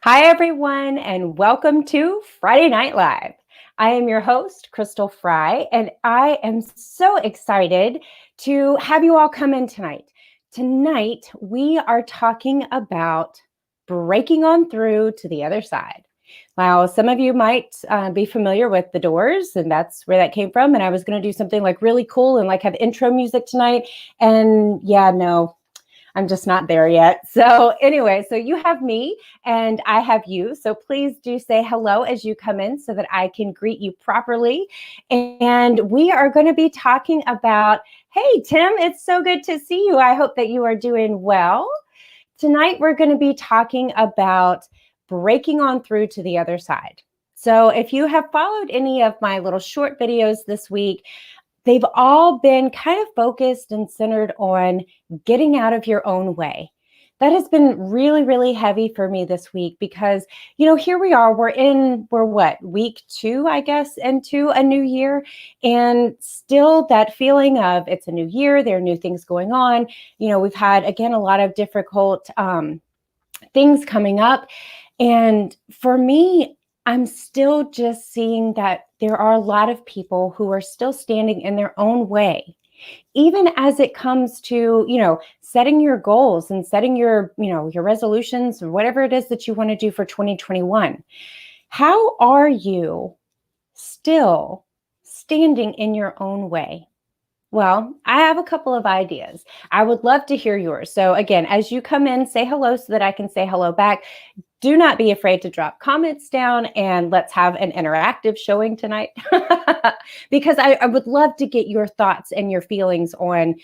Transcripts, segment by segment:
Hi, everyone, and welcome to Friday Night Live. I am your host, Crystal Fry, and I am so excited to have you all come in tonight. Tonight, we are talking about breaking on through to the other side. Now, some of you might be familiar with The Doors, and that's where that came from. And I was going to do something like really cool and like have intro music tonight. And yeah, no, I'm just not there yet. So anyway, so you have me and I have you. So please do say hello as you come in so that I can greet you properly. And we are going to be talking about, hey, Tim, it's so good to see you. I hope that you are doing well. Tonight, we're going to be talking about breaking on through to the other side. So if you have followed any of my little short videos this week, they've all been kind of focused and centered on getting out of your own way. That has been really, really heavy for me this week because, here we are, we're what, week 2, I guess, into a new year. And still that feeling of it's a new year, there are new things going on. We've had, again, a lot of difficult things coming up. And for me, I'm still just seeing that there are a lot of people who are still standing in their own way, even as it comes to, setting your goals and setting your resolutions or whatever it is that you want to do for 2021. How are you still standing in your own way? Well, I have a couple of ideas. I would love to hear yours. So again, as you come in, say hello so that I can say hello back. Do not be afraid to drop comments down and let's have an interactive showing tonight because I would love to get your thoughts and your feelings on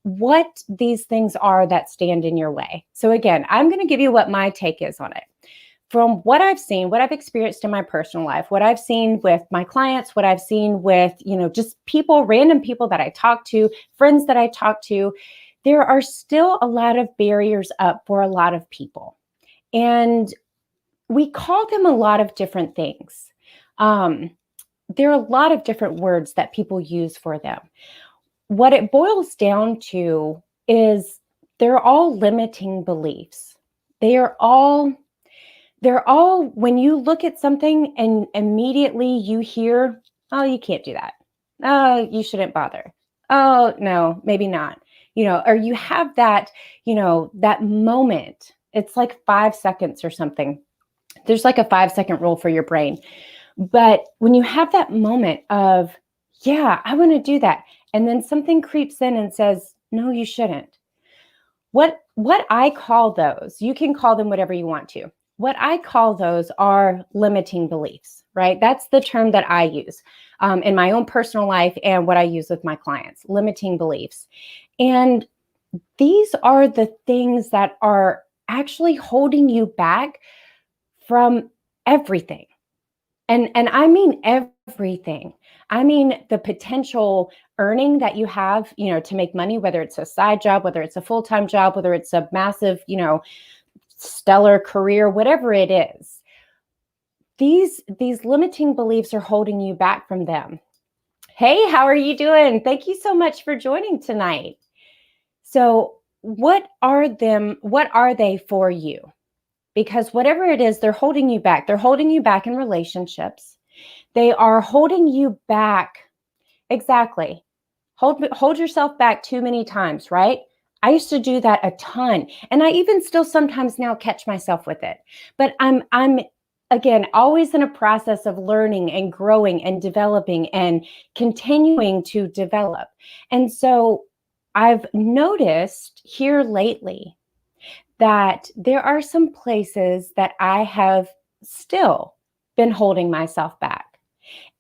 what these things are that stand in your way. So again, I'm going to give you what my take is on it. From what I've seen, what I've experienced in my personal life, what I've seen with my clients, what I've seen with, just people, random people that I talk to, friends that I talk to, there are still a lot of barriers up for a lot of people. And we call them a lot of different things. There are a lot of different words that people use for them. What it boils down to is they're all limiting beliefs. They're all, when you look at something and immediately you hear, oh, you can't do that. Oh, you shouldn't bother. Oh, no, maybe not. Or you have that, that moment. It's like 5 seconds or something. There's like a 5-second rule for your brain. But when you have that moment of, yeah, I want to do that. And then something creeps in and says, no, you shouldn't. What I call those, you can call them whatever you want to. What I call those are limiting beliefs, right? That's the term that I use in my own personal life and what I use with my clients, limiting beliefs. And these are the things that are actually holding you back from everything. And I mean everything. I mean the potential earning that you have, to make money, whether it's a side job, whether it's a full-time job, whether it's a massive, stellar career, whatever it is. These limiting beliefs are holding you back from them. Hey, how are you doing? Thank you so much for joining tonight. So, what are they for you? Because whatever it is, they're holding you back. They're holding you back in relationships. They are holding you back. Exactly. Hold yourself back too many times, right? I used to do that a ton. And I even still sometimes now catch myself with it. But I'm again always in a process of learning and growing and developing and continuing to develop. And so I've noticed here lately that there are some places that I have still been holding myself back.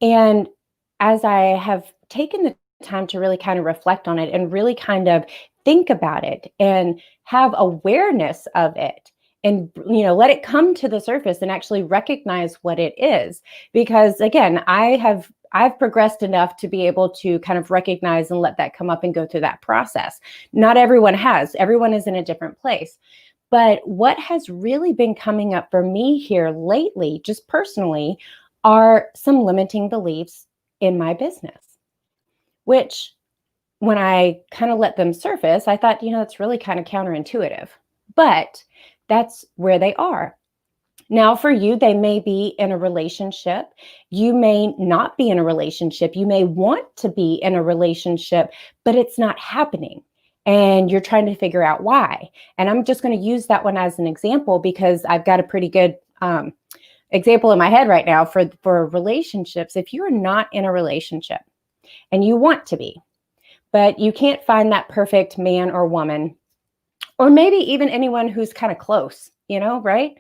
And as I have taken the time to really kind of reflect on it and really kind of think about it and have awareness of it and let it come to the surface and actually recognize what it is, because again, I've progressed enough to be able to kind of recognize and let that come up and go through that process. Not everyone has. Everyone is in a different place. But what has really been coming up for me here lately, just personally, are some limiting beliefs in my business, which when I kind of let them surface, I thought, it's really kind of counterintuitive, but that's where they are. Now, for you, they may be in a relationship. You may not be in a relationship. You may want to be in a relationship, but it's not happening. And you're trying to figure out why. And I'm just going to use that one as an example because I've got a pretty good example in my head right now for relationships. If you're not in a relationship and you want to be, but you can't find that perfect man or woman, or maybe even anyone who's kind of close, right?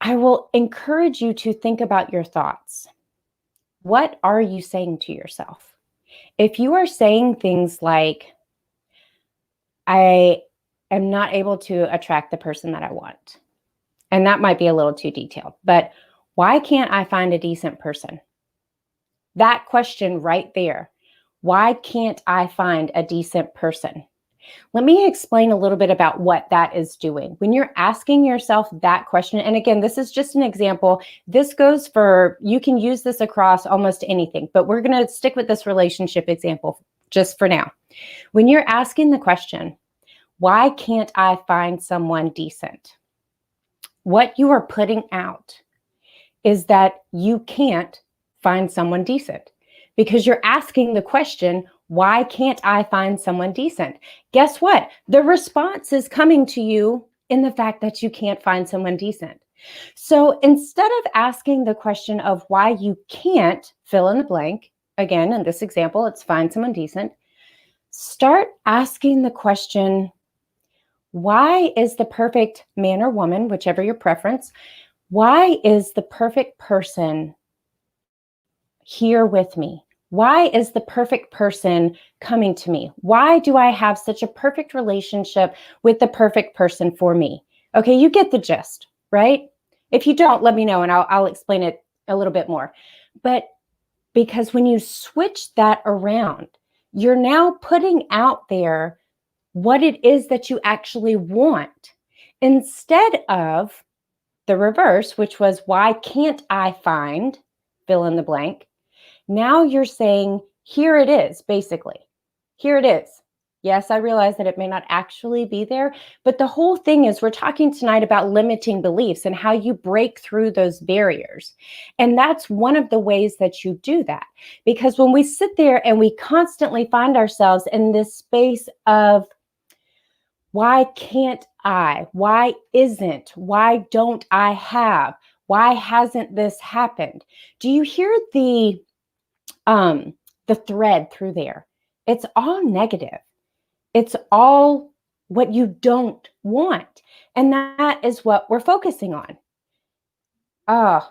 I will encourage you to think about your thoughts. What are you saying to yourself? If you are saying things like, I am not able to attract the person that I want, and that might be a little too detailed, but why can't I find a decent person? That question right there. Why can't I find a decent person? Let me explain a little bit about what that is doing. When you're asking yourself that question, and again, this is just an example. This goes for, you can use this across almost anything, but we're going to stick with this relationship example just for now. When you're asking the question, why can't I find someone decent? What you are putting out is that you can't find someone decent because you're asking the question, why can't I find someone decent? Guess what? The response is coming to you in the fact that you can't find someone decent. So instead of asking the question of why you can't fill in the blank, again, in this example, it's find someone decent, start asking the question, why is the perfect man or woman, whichever your preference, why is the perfect person here with me? Why is the perfect person coming to me? Why do I have such a perfect relationship with the perfect person for me? Okay, you get the gist, right? If you don't, let me know and I'll explain it a little bit more. But because when you switch that around, you're now putting out there what it is that you actually want instead of the reverse, which was, why can't I find, fill in the blank? Now you're saying, here it is, basically. Here it is. Yes, I realize that it may not actually be there, but the whole thing is we're talking tonight about limiting beliefs and how you break through those barriers. And that's one of the ways that you do that. Because when we sit there and we constantly find ourselves in this space of, why can't I? Why isn't? Why don't I have? Why hasn't this happened? Do you hear the thread through there? It's all negative. It's all what you don't want. And that is what we're focusing on. Oh,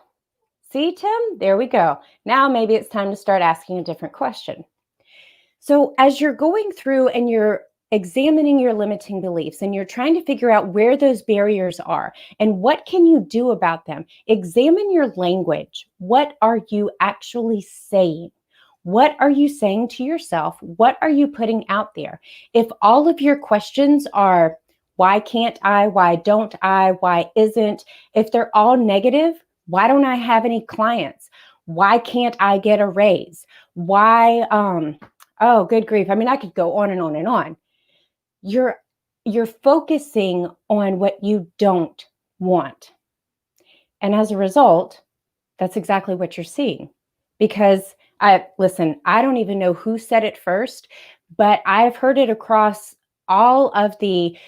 see, Tim, there we go. Now maybe it's time to start asking a different question. So as you're going through and you're examining your limiting beliefs and you're trying to figure out where those barriers are and what can you do about them, examine your language. What are you actually saying? What are you saying to yourself? What are you putting out there? If all of your questions are, why can't I? Why don't I? Why isn't? If they're all negative, why don't I have any clients? Why can't I get a raise? Why, oh, good grief. I mean, I could go on and on and on. You're focusing on what you don't want. And as a result, that's exactly what you're seeing. Because I don't even know who said it first, but I've heard it across all of the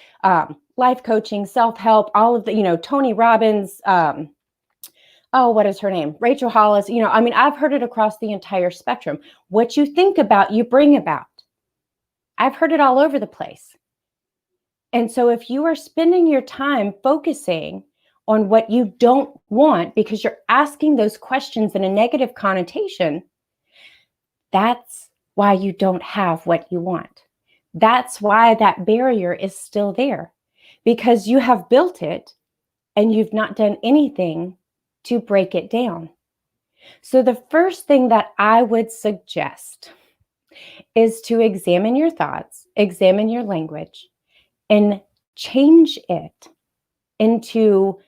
life coaching, self-help, all of the, Tony Robbins, what is her name? Rachel Hollis, I've heard it across the entire spectrum. What you think about, you bring about. I've heard it all over the place. And so if you are spending your time focusing on what you don't want because you're asking those questions in a negative connotation, that's why you don't have what you want. That's why that barrier is still there, because you have built it and you've not done anything to break it down. So the first thing that I would suggest is to examine your thoughts, examine your language, and change it into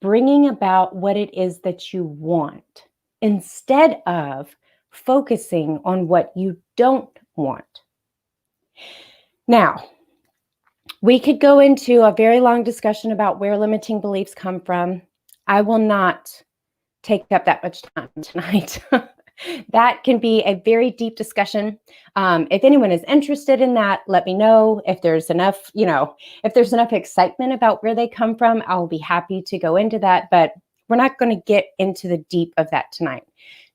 bringing about what it is that you want instead of focusing on what you don't want. Now, We could go into a very long discussion about where limiting beliefs come from. I will not take up that much time tonight. That can be a very deep discussion. If anyone is interested in that, let me know. If there's enough, if there's enough excitement about where they come from, I'll be happy to go into that. But we're not going to get into the deep of that tonight.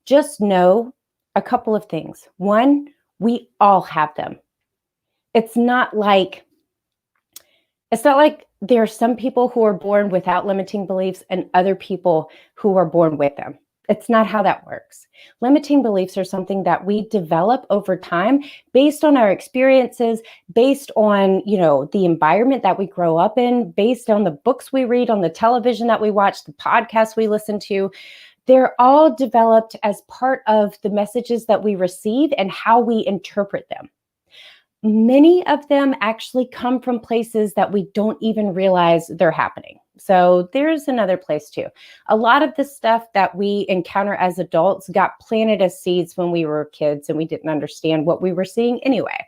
Just know a couple of things. One, we all have them. It's not like there are some people who are born without limiting beliefs and other people who are born with them. It's not how that works. Limiting beliefs are something that we develop over time based on our experiences, based on, the environment that we grow up in, based on the books we read, on the television that we watch, the podcasts we listen to. They're all developed as part of the messages that we receive and how we interpret them. Many of them actually come from places that we don't even realize they're happening. So there's another place too. A lot of the stuff that we encounter as adults got planted as seeds when we were kids and we didn't understand what we were seeing anyway.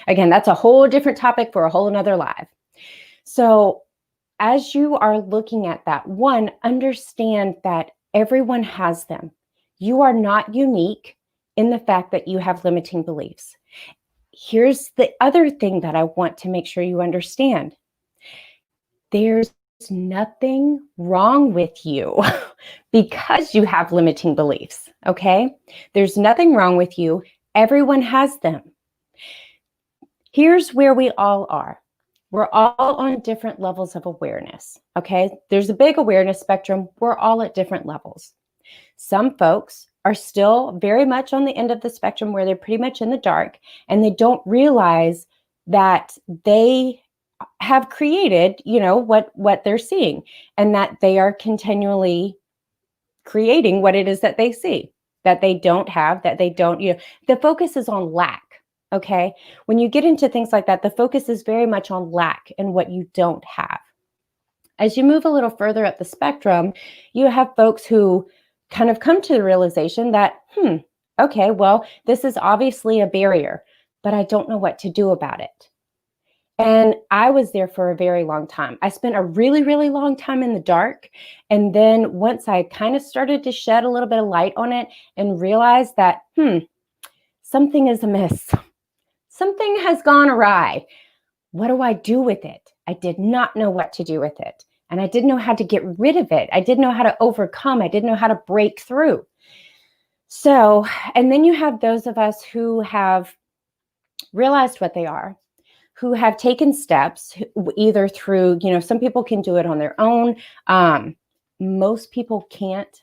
Again, that's a whole different topic for a whole another live. So as you are looking at that, one, understand that everyone has them. You are not unique in the fact that you have limiting beliefs. Here's the other thing that I want to make sure you understand. There's nothing wrong with you because you have limiting beliefs, okay? There's nothing wrong with you. Everyone has them. Here's where we all are. We're all on different levels of awareness, okay? There's a big awareness spectrum. We're all at different levels. Some folks are still very much on the end of the spectrum where they're pretty much in the dark and they don't realize that they have created, what they're seeing and that they are continually creating what it is that they see, that they don't have, that they don't, the focus is on lack. Okay. When you get into things like that, the focus is very much on lack and what you don't have. As you move a little further up the spectrum, you have folks who kind of come to the realization that, okay, well, this is obviously a barrier, but I don't know what to do about it. And I was there for a very long time. I spent a really, really long time in the dark. And then once I kind of started to shed a little bit of light on it and realized that, something is amiss. Something has gone awry. What do I do with it? I did not know what to do with it. And I didn't know how to get rid of it. I didn't know how to overcome. I didn't know how to break through. So, and then you have those of us who have realized what they are, who have taken steps either through, some people can do it on their own. Most people can't.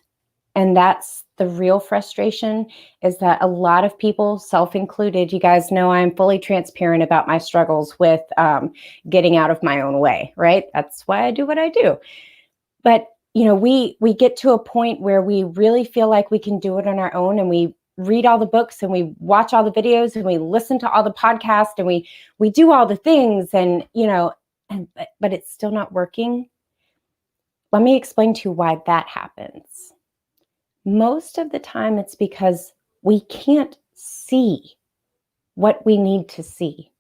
And that's the real frustration, is that a lot of people, self-included, you guys know I'm fully transparent about my struggles with getting out of my own way, right? That's why I do what I do. But, we get to a point where we really feel like we can do it on our own, and we read all the books and we watch all the videos and we listen to all the podcasts and we do all the things and, but it's still not working. Let me explain to you why that happens. Most of the time, it's because we can't see what we need to see.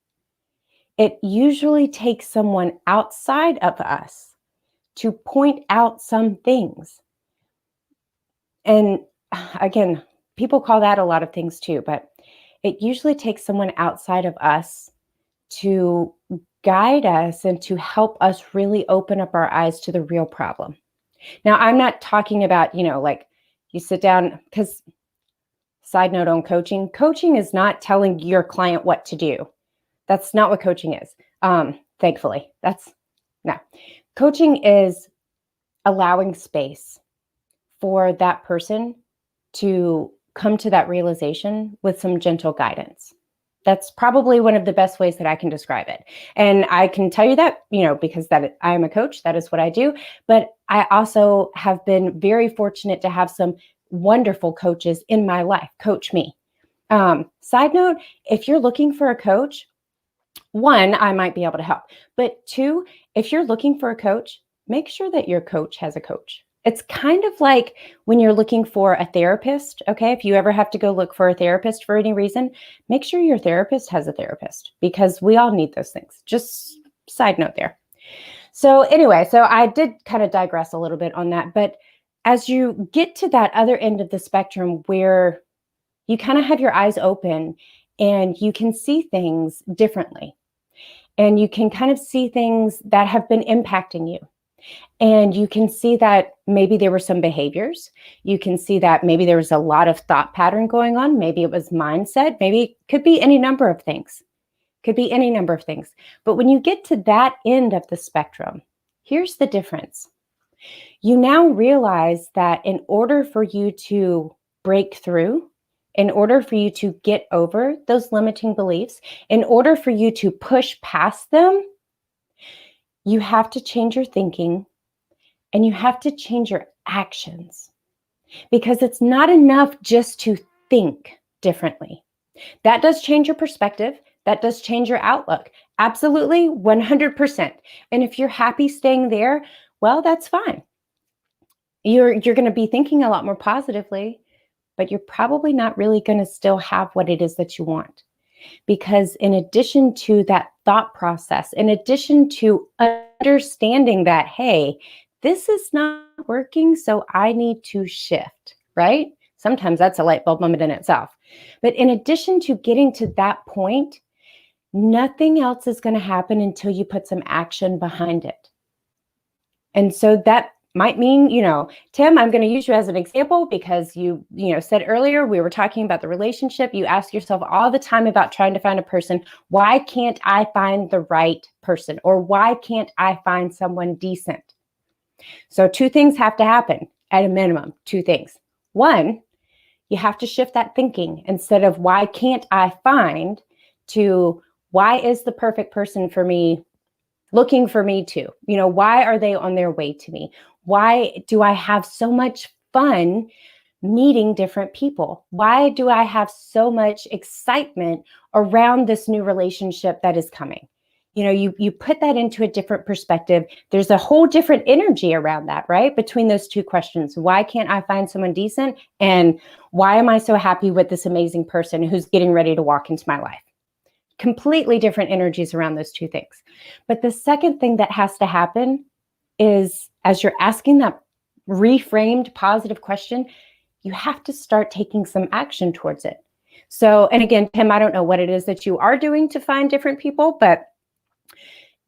It usually takes someone outside of us to point out some things. And again, people call that a lot of things too, but it usually takes someone outside of us to guide us and to help us really open up our eyes to the real problem. Now, I'm not talking about, like, you sit down, because side note on coaching is not telling your client what to do. That's not what coaching is. Thankfully, no. Coaching is allowing space for that person to come to that realization with some gentle guidance. That's probably one of the best ways that I can describe it. And I can tell you that, because I am a coach, that is what I do. But I also have been very fortunate to have some wonderful coaches in my life coach me. Side note, if you're looking for a coach, one, I might be able to help. But two, if you're looking for a coach, make sure that your coach has a coach. It's kind of like when you're looking for a therapist, okay? If you ever have to go look for a therapist for any reason, make sure your therapist has a therapist, because we all need those things. Just side note there. So anyway, so I did kind of digress a little bit on that, but as you get to that other end of the spectrum where you kind of have your eyes open and you can see things differently, and you can kind of see things that have been impacting you. And you can see that maybe there were some behaviors. You can see that maybe there was a lot of thought pattern going on. Maybe it was mindset. Maybe it could be any number of things. Could be any number of things. But when you get to that end of the spectrum, here's the difference. You now realize that in order for you to break through, in order for you to get over those limiting beliefs, in order for you to push past them, you have to change your thinking and you have to change your actions, because it's not enough just to think differently. That does change your perspective. That does change your outlook. Absolutely, 100%. And if you're happy staying there, well, that's fine. You're going to be thinking a lot more positively, but you're probably not really going to still have what it is that you want. Because in addition to that thought process, in addition to understanding that, hey, this is not working, so I need to shift, right? Sometimes that's a light bulb moment in itself. But in addition to getting to that point, nothing else is going to happen until you put some action behind it. And so that might mean, Tim, I'm going to use you as an example because you said earlier, we were talking about the relationship. You ask yourself all the time about trying to find a person. Why can't I find the right person? Or why can't I find someone decent? So two things have to happen at a minimum, two things. One, you have to shift that thinking instead of why can't I find to why is the perfect person for me looking for me too? Why are they on their way to me? Why do I have so much fun meeting different people? Why do I have so much excitement around this new relationship that is coming? You put that into a different perspective. There's a whole different energy around that, right? Between those two questions. Why can't I find someone decent? And why am I so happy with this amazing person who's getting ready to walk into my life? Completely different energies around those two things. But the second thing that has to happen is, as you're asking that reframed positive question, you have to start taking some action towards it. So, and again, Tim, I don't know what it is that you are doing to find different people, but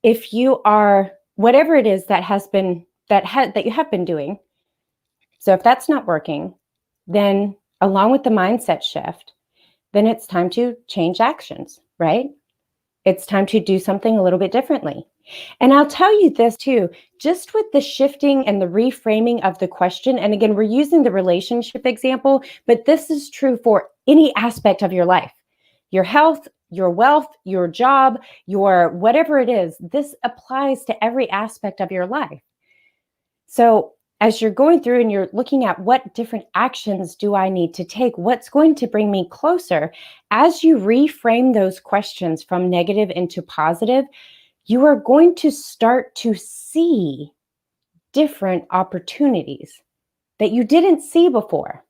if you are, whatever it is that you have been doing, so if that's not working, then along with the mindset shift, then it's time to change actions, right? It's time to do something a little bit differently. And I'll tell you this too, just with the shifting and the reframing of the question, and again, we're using the relationship example, but this is true for any aspect of your life, your health, your wealth, your job, your whatever it is, this applies to every aspect of your life. So as you're going through and you're looking at what different actions do I need to take, what's going to bring me closer, as you reframe those questions from negative into positive, you are going to start to see different opportunities that you didn't see before.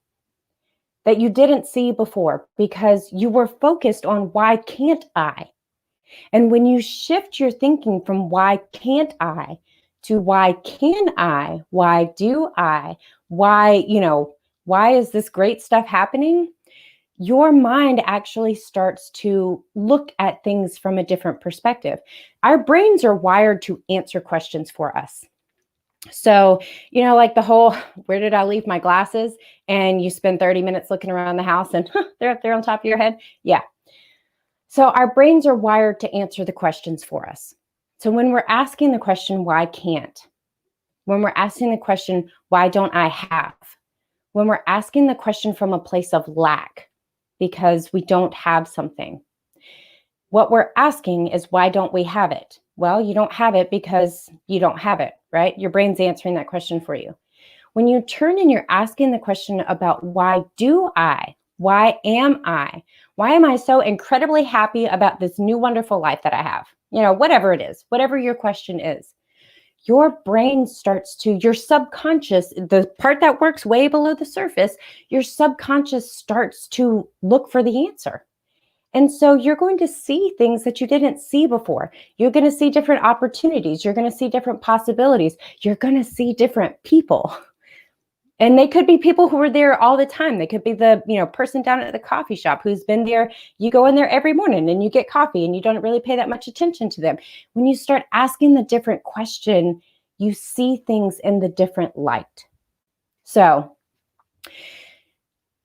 Because you were focused on why can't I? And when you shift your thinking from why can't I to why can I? Why do I? Why is this great stuff happening? Your mind actually starts to look at things from a different perspective. Our brains are wired to answer questions for us. So, like the whole, where did I leave my glasses? And you spend 30 minutes looking around the house and they're up there on top of your head. Yeah. So our brains are wired to answer the questions for us. So when we're asking the question, why can't? When we're asking the question, why don't I have? When we're asking the question from a place of lack, because we don't have something, what we're asking is, why don't we have it? Well, you don't have it because you don't have it, right? Your brain's answering that question for you. When you turn and you're asking the question about why do I? Why am I? Why am I so incredibly happy about this new wonderful life that I have? Whatever it is, whatever your question is, your brain starts to, your subconscious, the part that works way below the surface, your subconscious starts to look for the answer. And so you're going to see things that you didn't see before. You're going to see different opportunities. You're going to see different possibilities. You're going to see different people. And they could be people who are there all the time. They could be the, person down at the coffee shop who's been there. You go in there every morning and you get coffee and you don't really pay that much attention to them. When you start asking the different question, you see things in the different light. So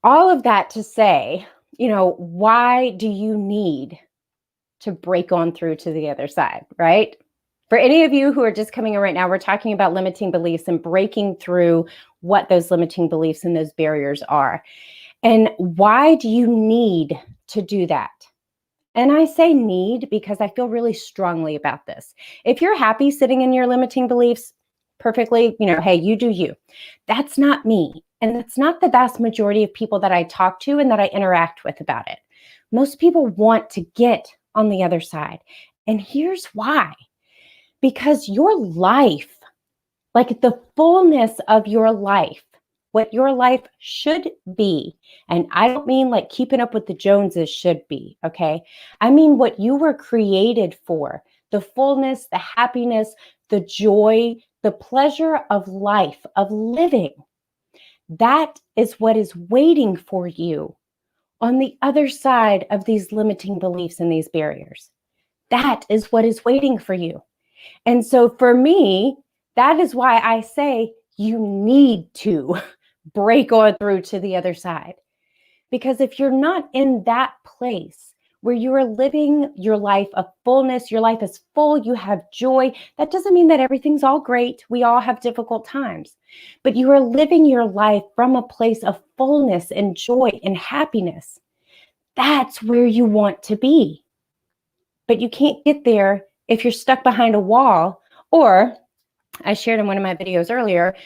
all of that to say, why do you need to break on through to the other side, right? For any of you who are just coming in right now, we're talking about limiting beliefs and breaking through what those limiting beliefs and those barriers are. And why do you need to do that? And I say need because I feel really strongly about this. If you're happy sitting in your limiting beliefs perfectly, hey, you do you. That's not me. And that's not the vast majority of people that I talk to and that I interact with about it. Most people want to get on the other side. And here's why. Because your life, like the fullness of your life, what your life should be, and I don't mean like keeping up with the Joneses should be, okay? I mean what you were created for, the fullness, the happiness, the joy, the pleasure of life, of living. That is what is waiting for you on the other side of these limiting beliefs and these barriers. That is what is waiting for you. And so for me, that is why I say you need to break on through to the other side. Because if you're not in that place where you are living your life of fullness, your life is full, you have joy, that doesn't mean that everything's all great. We all have difficult times. But you are living your life from a place of fullness and joy and happiness. That's where you want to be. But you can't get there if you're stuck behind a wall, or I shared in one of my videos earlier,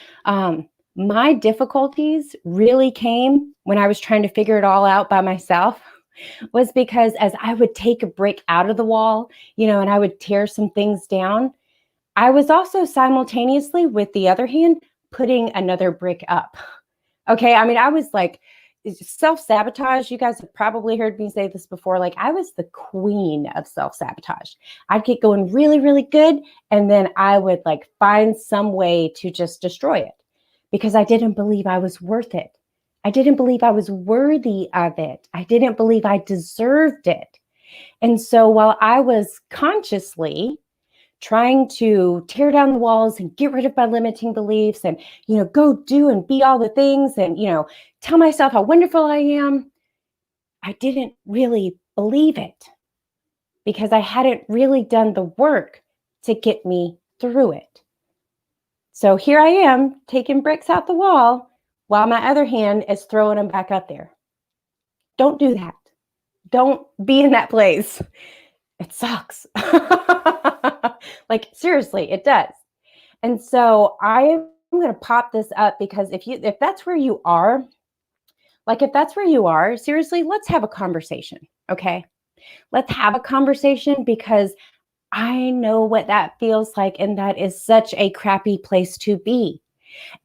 my difficulties really came when I was trying to figure it all out by myself, was because as I would take a brick out of the wall, and I would tear some things down, I was also simultaneously, with the other hand, putting another brick up. Okay. I mean, I was like, self-sabotage. You guys have probably heard me say this before. Like, I was the queen of self-sabotage. I'd get going really, really good. And then I would like find some way to just destroy it because I didn't believe I was worth it. I didn't believe I was worthy of it. I didn't believe I deserved it. And so while I was consciously trying to tear down the walls and get rid of my limiting beliefs and, go do and be all the things and, tell myself how wonderful I am, I didn't really believe it because I hadn't really done the work to get me through it. So here I am taking bricks out the wall while my other hand is throwing them back up there. Don't do that. Don't be in that place. It sucks. Like, seriously, it does. And so I'm going to pop this up because if that's where you are, seriously, let's have a conversation. Okay. Let's have a conversation because I know what that feels like. And that is such a crappy place to be.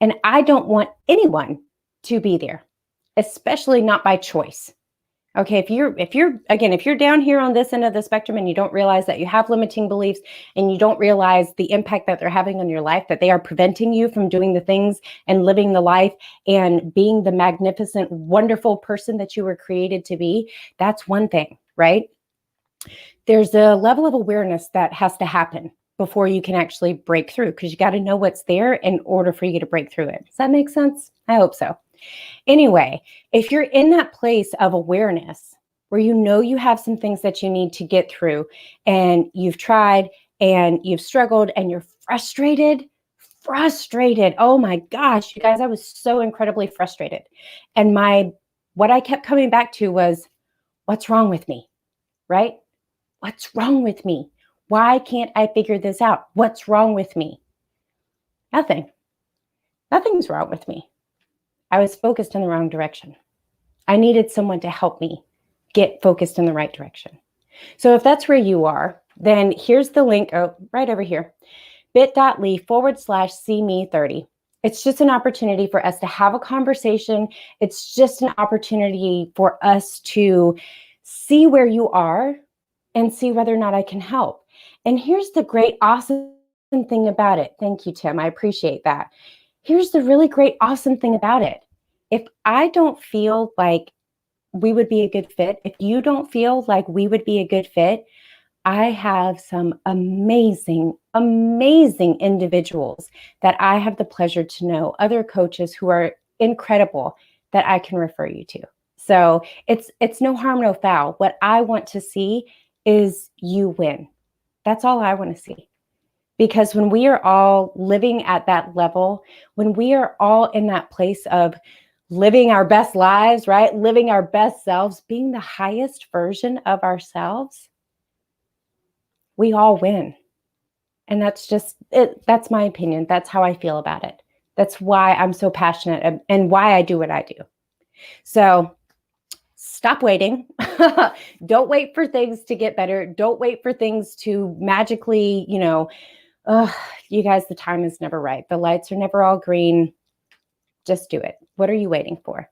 And I don't want anyone to be there, especially not by choice. Okay, if you're down here on this end of the spectrum and you don't realize that you have limiting beliefs and you don't realize the impact that they're having on your life, that they are preventing you from doing the things and living the life and being the magnificent, wonderful person that you were created to be, that's one thing, right? There's a level of awareness that has to happen before you can actually break through because you got to know what's there in order for you to break through it. Does that make sense? I hope so. Anyway, if you're in that place of awareness where you have some things that you need to get through and you've tried and you've struggled and you're frustrated. Oh my gosh, you guys, I was so incredibly frustrated. And what I kept coming back to was, what's wrong with me, right? What's wrong with me? Why can't I figure this out? What's wrong with me? Nothing. Nothing's wrong with me. I was focused in the wrong direction. I needed someone to help me get focused in the right direction. So if that's where you are, then here's the link, right over here, bit.ly/CME30. It's just an opportunity for us to have a conversation. It's just an opportunity for us to see where you are and see whether or not I can help. And here's the great, awesome thing about it. Thank you, Tim. I appreciate that. Here's the really great, awesome thing about it. If I don't feel like we would be a good fit, if you don't feel like we would be a good fit, I have some amazing, amazing individuals that I have the pleasure to know, other coaches who are incredible that I can refer you to. So it's no harm, no foul. What I want to see is you win. That's all I want to see. Because when we are all living at that level, when we are all in that place of living our best lives, right? Living our best selves, being the highest version of ourselves, we all win. And that's just it. That's my opinion. That's how I feel about it. That's why I'm so passionate and why I do what I do. So stop waiting. Don't wait for things to get better. Don't wait for things to magically, you guys, the time is never right. The lights are never all green. Just do it. What are you waiting for?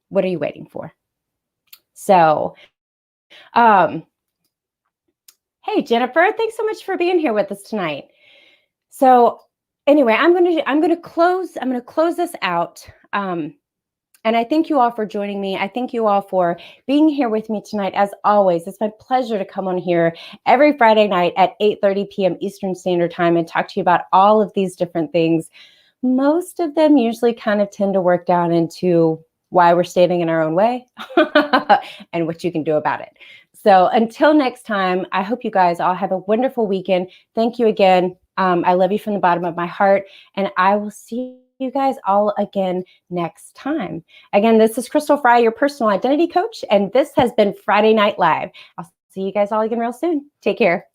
What are you waiting for? So, hey, Jennifer, thanks so much for being here with us tonight. So anyway, I'm going to close this out. And I thank you all for joining me. I thank you all for being here with me tonight. As always, it's my pleasure to come on here every Friday night at 8:30 p.m. Eastern Standard Time and talk to you about all of these different things. Most of them usually kind of tend to work down into why we're standing in our own way and what you can do about it. So until next time, I hope you guys all have a wonderful weekend. Thank you again. I love you from the bottom of my heart, and I will see you guys all again next time. Again, this is Crystal Fry, your personal identity coach, and this has been Friday Night Live. I'll see you guys all again real soon. Take care.